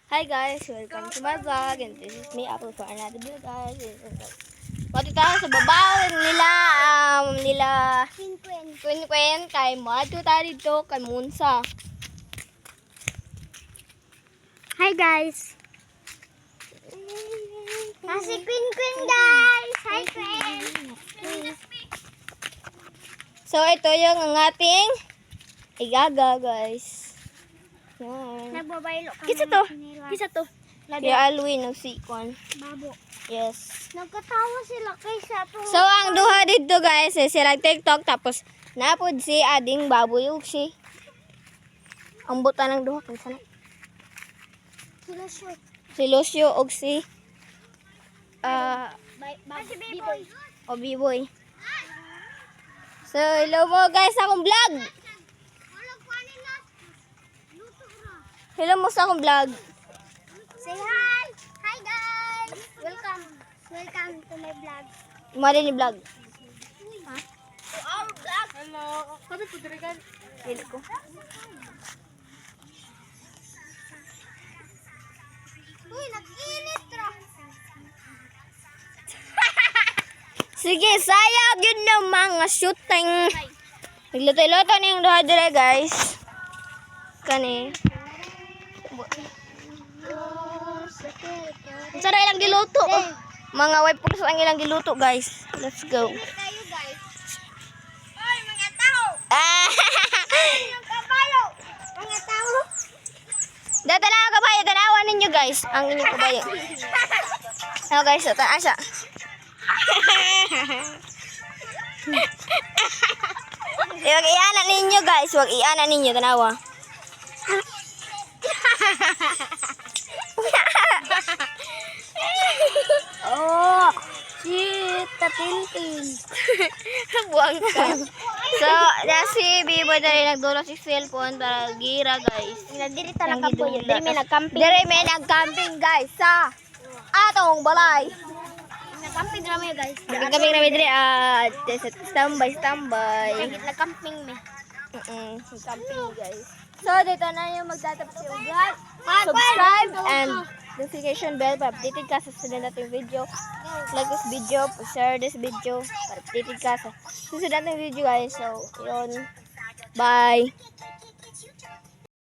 Hi guys, welcome to my vlog and this is me Apple for another video guys. Mati tayo sa babaw nila Queen kay Matu tayo dito kay Munsa. Hi guys. Nasi Queen guys. Hi Queen. So ito yung ang ating igaga guys. Yan. Nagbabaylo kami. Kisa to. Kaya Alwin ng sikon. Babo. Yes. Nagkatawa sila kaysa to. So ang duha dito guys, sila TikTok tapos napod si ading baboy ug si ang buta ng duha kung sana. Sila shoot. Si Lucio ug si B-boy. B-boy. So hello mo guys sa akong vlog. Hello mo sa akong vlog. Say hi. Hi guys. Welcome to my vlog. Mali ni vlog. Ha? To our vlog. Hello. Kami po dirigan. Dili ko. Uy, nag-init ra. Sige, sayang yun ng mga shooting. Nagluto-luto na yung duha dire guys. Kani. Sara ilang giluto. Mga wife po ang ilang giluto guys. Let's go. Tayo guys. Oy, mga tao. Mga kabayo. Mga tao. Datala ang kabayo. Tanawan ninyo guys. Ang inyong kabayo. Ano guys, asa. Huwag iana ninyo guys. Huwag iana ninyo. Tanawa. Oh, shit, tatiltin. Buwang ka. So, si B-boy dali nagdulo si cellphone para gira guys. Diri ta nakapuyo. Diri may nagcamping. Diri may nagcamping guys sa atong balay. Nagcamping na may guys. Nagcamping na may diri standby. Nagcamping me. Nagcamping guys. So, dito na yung magtatapos yung vlog. Subscribe and notification bell para updated ka sa sunod nating video. Like this video, share this video para updated ka sa susunod nating video guys. So, yun. Bye!